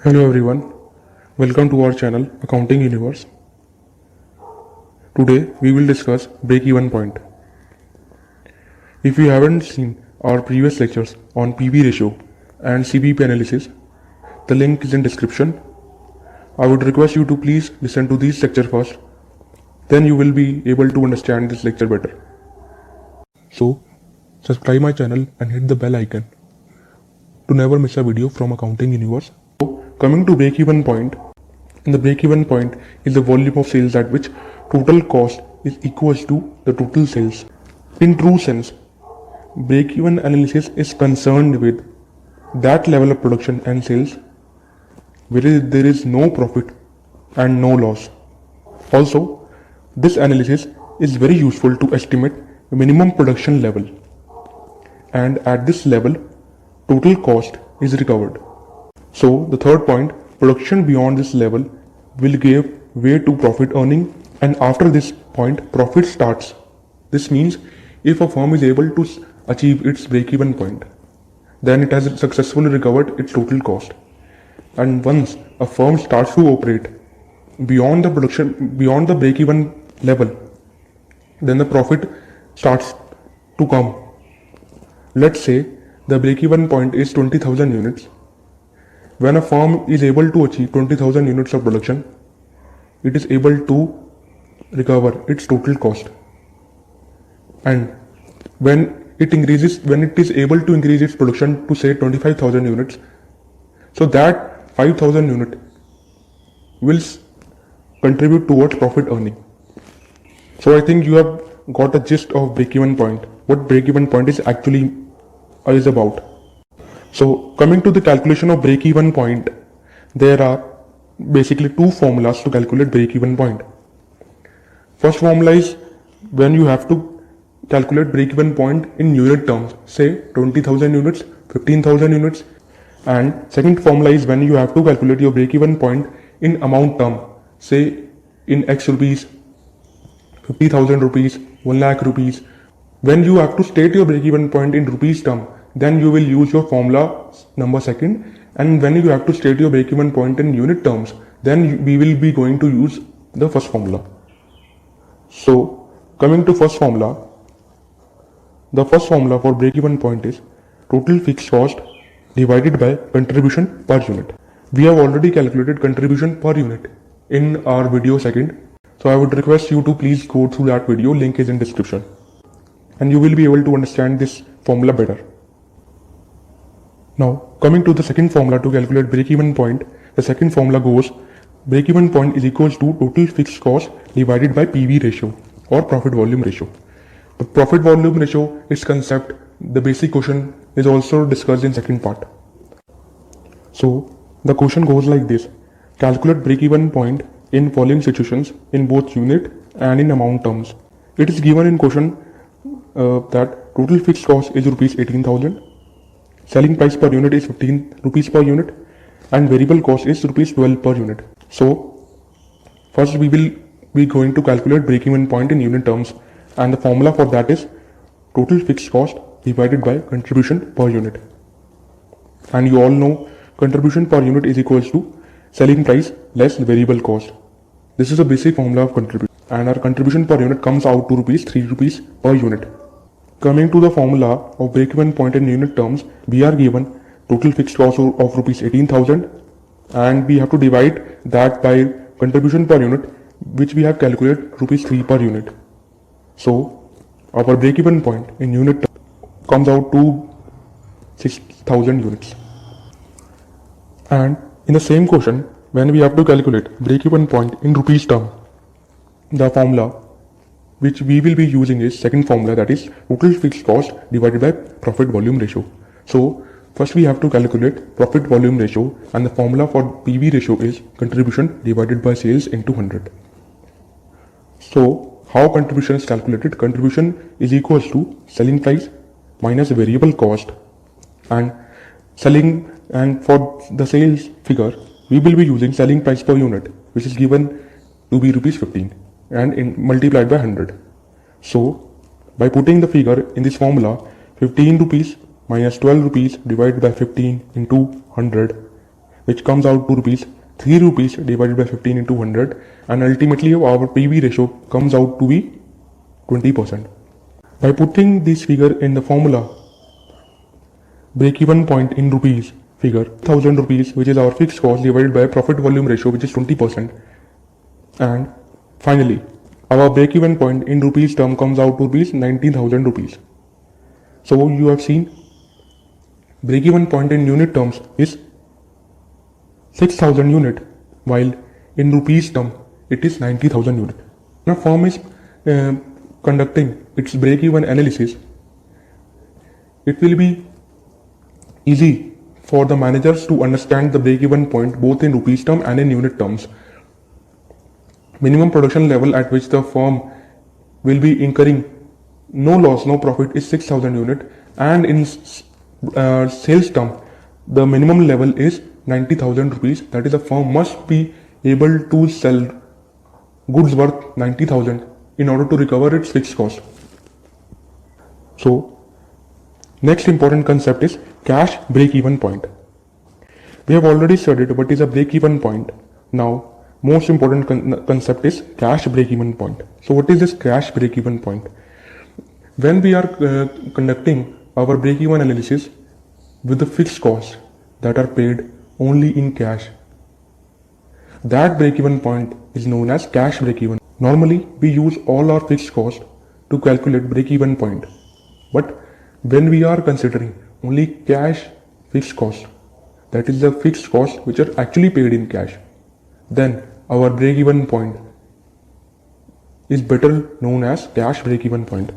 Hello everyone, welcome to our channel Accounting Universe. Today we will discuss break-even point. If you haven't seen our previous lectures on PV ratio and CBP analysis, the link is in description. I would request you to please listen to these lectures first, then you will be able to understand this lecture better. So, subscribe my channel and hit the bell icon to never miss a video from Accounting Universe. Coming to break-even point, the break-even point is the volume of sales at which total cost is equals to the total sales. In true sense, break-even analysis is concerned with that level of production and sales where there is no profit and no loss. Also, this analysis is very useful to estimate minimum production level, and at this level, total cost is recovered. So the third point, production beyond this level will give way to profit earning, and after this point profit starts. This means if a firm is able to achieve its break-even point, then it has successfully recovered its total cost. And once a firm starts to operate beyond the break-even level, then the profit starts to come. Let's say the break-even point is 20,000 units. When a firm is able to achieve 20,000 units of production, it is able to recover its total cost. And when it is able to increase its production to say 25,000 units, so that 5,000 unit will contribute towards profit earning. So I think you have got a gist of break-even point, what break-even point is actually is about. So coming to the calculation of break-even point, there are basically two formulas to calculate break-even point. First formula is when you have to calculate break-even point in unit terms, say 20,000 units, 15,000 units, and second formula is when you have to calculate your break-even point in amount term, say in X rupees, 50,000 rupees, 1 lakh rupees. When you have to state your break-even point in rupees term, then you will use your formula number second, and when you have to state your break-even point in unit terms, then we will be going to use the first formula. So coming to first formula, the first formula for break-even point is total fixed cost divided by contribution per unit. We have already calculated contribution per unit in our video second, so I would request you to please go through that video, link is in description, and you will be able to understand this formula better. Now, coming to the second formula to calculate break-even point, the second formula goes break-even point is equals to total fixed cost divided by PV ratio or profit volume ratio. The profit volume ratio, its concept, the basic question is also discussed in second part. So, the question goes like this: calculate break-even point in following situations in both unit and in amount terms. It is given in question that total fixed cost is rupees 18,000. Selling price per unit is 15 rupees per unit, and variable cost is rupees 12 per unit. So first we will be going to calculate break-even point in unit terms, and the formula for that is total fixed cost divided by contribution per unit. And you all know contribution per unit is equals to selling price less variable cost. This is a basic formula of contribution, and our contribution per unit comes out to 3 rupees per unit. Coming to the formula of break-even point in unit terms, we are given total fixed cost of rupees 18,000, and we have to divide that by contribution per unit, which we have calculated rupees 3 per unit. So our break-even point in unit terms comes out to 6,000 units. And in the same question, when we have to calculate break-even point in rupees term, the formula which we will be using is second formula, that is total fixed cost divided by profit volume ratio. So first we have to calculate profit volume ratio, and the formula for PV ratio is contribution divided by sales into 100. So how contribution is calculated? Contribution is equals to selling price minus variable cost, and for the sales figure we will be using selling price per unit, which is given to be rupees 15 and multiplied by 100. So by putting the figure in this formula, 15 rupees minus 12 rupees divided by 15 into 100, which comes out to rupees 3 rupees divided by 15 into 100, and ultimately our PV ratio comes out to be 20%. By putting this figure in the formula, break-even point in rupees figure 1000 rupees, which is our fixed cost, divided by profit volume ratio, which is 20%, and finally our break-even point in rupees term comes out to rupees 19,000 rupees. So you have seen break-even point in unit terms is 6,000 unit, while in rupees term it is 90,000 unit. When a firm is conducting its break-even analysis, it will be easy for the managers to understand the break-even point both in rupees term and in unit terms. Minimum production level at which the firm will be incurring no loss, no profit is 6,000 unit, and in sales term the minimum level is 90,000 rupees. That is, the firm must be able to sell goods worth 90,000 in order to recover its fixed cost. So next important concept is cash break-even point. We have already studied what is a break-even point. Now most important concept is cash break-even point. So what is this cash break-even point? When we are conducting our break-even analysis with the fixed costs that are paid only in cash, that break-even point is known as cash break-even. Normally we use all our fixed costs to calculate break-even point, but when we are considering only cash fixed cost, that is the fixed costs which are actually paid in cash, then our break-even point is better known as cash break-even point.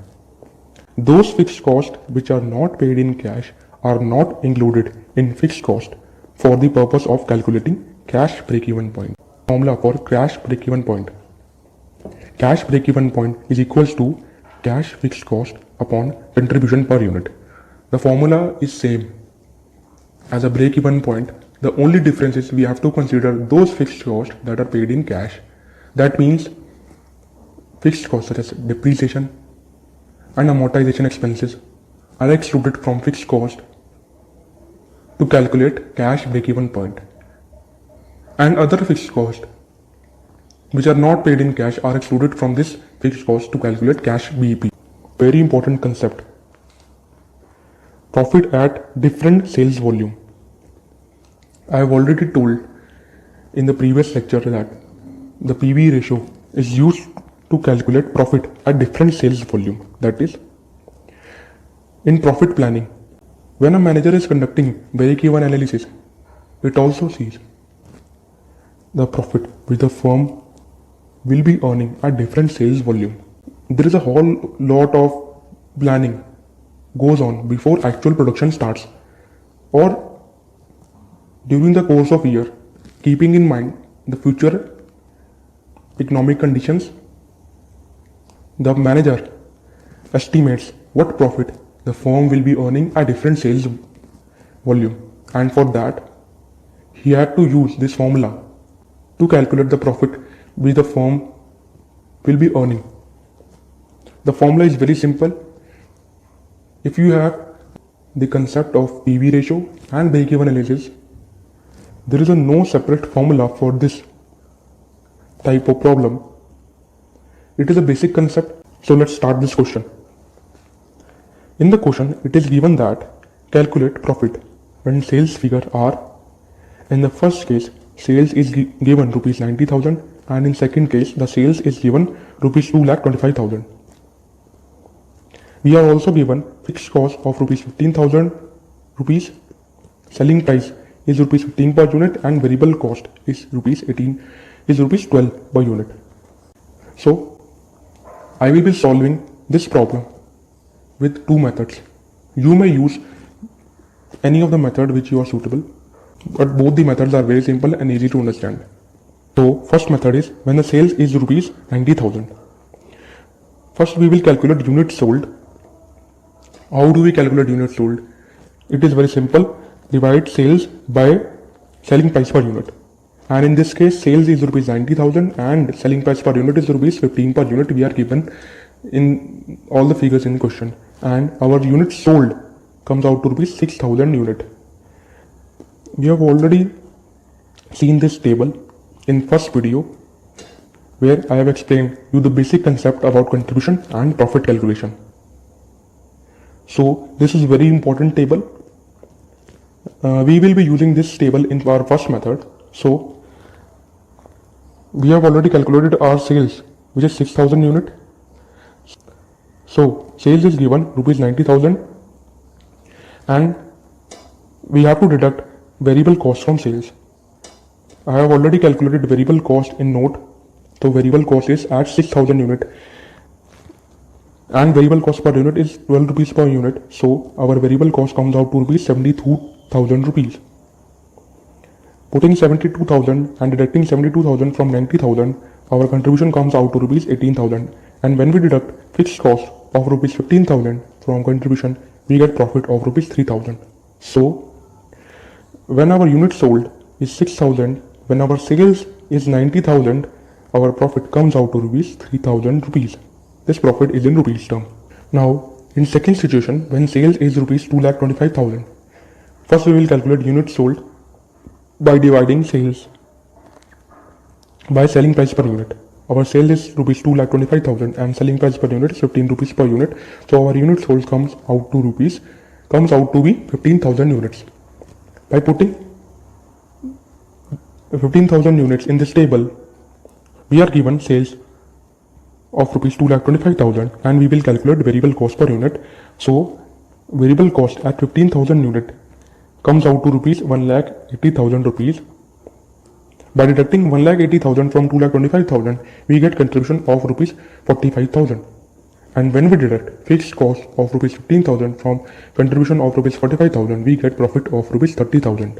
Those fixed costs which are not paid in cash are not included in fixed cost for the purpose of calculating cash break-even point. Formula for cash break-even point. Cash break-even point is equals to cash fixed cost upon contribution per unit. The formula is same as a break-even point. The only difference is we have to consider those fixed costs that are paid in cash. That means fixed costs such as depreciation and amortization expenses are excluded from fixed cost to calculate cash break-even point. And other fixed costs which are not paid in cash are excluded from this fixed cost to calculate cash BEP. Very important concept. Profit at different sales volume. I have already told in the previous lecture that the PV ratio is used to calculate profit at different sales volume. That is, in profit planning, when a manager is conducting break-even analysis, it also sees the profit which the firm will be earning at different sales volume. There is a whole lot of planning goes on before actual production starts or during the course of year, keeping in mind the future economic conditions. The manager estimates what profit the firm will be earning at different sales volume, and for that he had to use this formula to calculate the profit which the firm will be earning. The formula is very simple. If you have the concept of PV ratio and break-even analysis, there is no separate formula for this type of problem. It is a basic concept. So let's start this question. In the question, it is given that calculate profit when sales figure are, in the first case, sales is given rupees 90,000, and in second case, the sales is given rupees 2,25,000. We are also given fixed cost of rupees 15,000 rupees, selling price is rupees 15 per unit, and variable cost is rupees 12 per unit. So I will be solving this problem with two methods. You may use any of the method which you are suitable, but both the methods are very simple and easy to understand. So first method is when the sales is rupees 90,000. First we will calculate units sold. How do we calculate units sold? It is very simple. Divide sales by selling price per unit. And in this case, sales is rupees 90,000 and selling price per unit is rupees 15 per unit. We are given in all the figures in question. And our units sold comes out to rupees 6,000 unit. We have already seen this table in first video where I have explained you the basic concept about contribution and profit calculation. So this is a very important table. We will be using this table in our first method. So we have already calculated our sales, which is 6,000 unit. So sales is given rupees 90,000 and we have to deduct variable cost from sales. I have already calculated variable cost in note. So variable cost is at 6,000 unit and variable cost per unit is 12 rupees per unit. So our variable cost comes out to rupees 72,000 rupees. Putting 72,000 and deducting 72,000 from 90,000, our contribution comes out to rupees 18,000. And when we deduct fixed cost of rupees 15,000 from contribution, we get profit of rupees 3,000. So when our unit sold is 6,000, when our sales is 90,000, our profit comes out to rupees 3,000 rupees. This profit is in rupees term. Now in second situation, when sales is rupees 2,25,000, first we will calculate units sold by dividing sales by selling price per unit. Our sale is rupees 2,25,000 and selling price per unit is 15 rupees per unit. So our unit sold comes out to be 15,000 units. By putting 15,000 units in this table, we are given sales of rupees 2,25,000 and we will calculate variable cost per unit. So variable cost at 15,000 unit comes out to rupees 1,80,000 rupees. By deducting 1,80,000 from 2,25,000, we get contribution of rupees 45,000. And when we deduct fixed cost of rupees 15,000 from contribution of rupees 45,000, we get profit of rupees 30,000.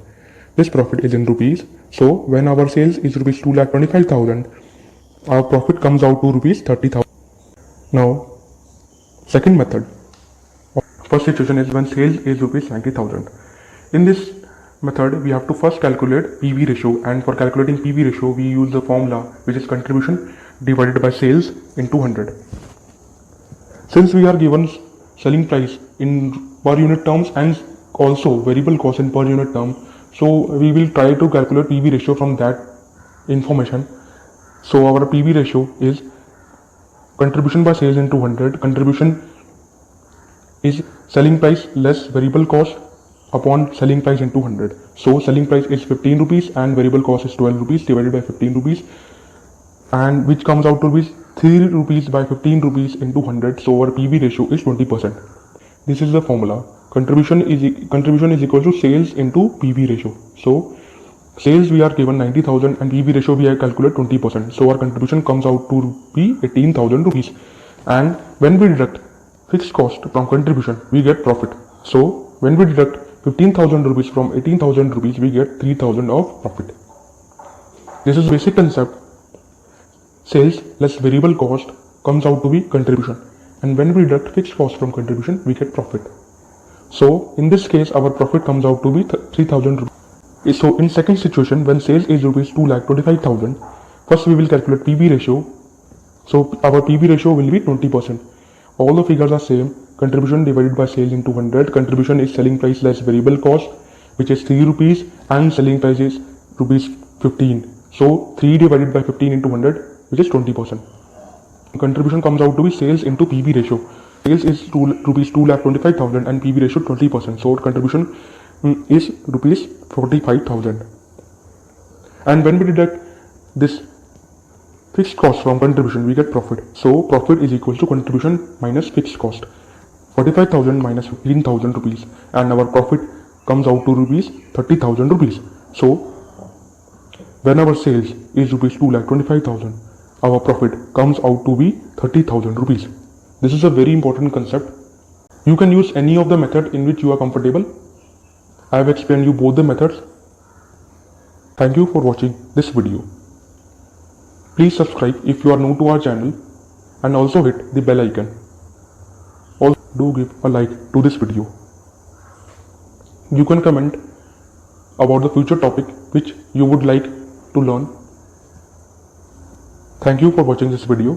This profit is in rupees. So when our sales is rupees 2,25,000, our profit comes out to rupees 30,000. Now, second method. First situation is when sales is rupees 90,000. In this method, we have to first calculate PV ratio, and for calculating PV ratio, we use the formula which is contribution divided by sales into 100. Since we are given selling price in per unit terms and also variable cost in per unit term, so we will try to calculate PV ratio from that information. So our PV ratio is contribution by sales into 100. Contribution is selling price less variable cost upon selling price into 100. So selling price is 15 rupees and variable cost is 12 rupees divided by 15 rupees, and which comes out to be 3 rupees by 15 rupees into 100. So our PV ratio is 20%. This is the formula. Contribution is equal to sales into PV ratio. So sales we are given 90,000 and PV ratio we have calculated 20%. So our contribution comes out to be 18,000 rupees. And when we deduct fixed cost from contribution, we get profit. So when we deduct 15,000 rupees from 18,000 rupees, we get 3,000 of profit. This is basic concept. Sales less variable cost comes out to be contribution. And when we deduct fixed cost from contribution, we get profit. So in this case, our profit comes out to be 3,000 rupees. So in second situation, when sales is rupees 2,25,000, first we will calculate PV ratio. So our PV ratio will be 20%. All the figures are same. Contribution divided by sales into 100. Contribution is selling price less variable cost, which is 3 rupees, and selling price is rupees 15. So 3 divided by 15 into 100, which is 20%. Contribution comes out to be sales into PV ratio. Sales is rupees 2,25,000 and PV ratio 20%. So contribution is rupees 45,000. And when we deduct this fixed cost from contribution, we get profit. So profit is equal to contribution minus fixed cost. 45,000 minus 15,000 rupees, and our profit comes out to rupees 30,000 rupees. So when our sales is rupees 2,25,000, our profit comes out to be 30,000 rupees. This is a very important concept. You can use any of the method in which you are comfortable. I have explained you both the methods. Thank you for watching this video. Please subscribe if you are new to our channel and also hit the bell icon. Also do give a like to this video. You can comment about the future topic which you would like to learn. Thank you for watching this video.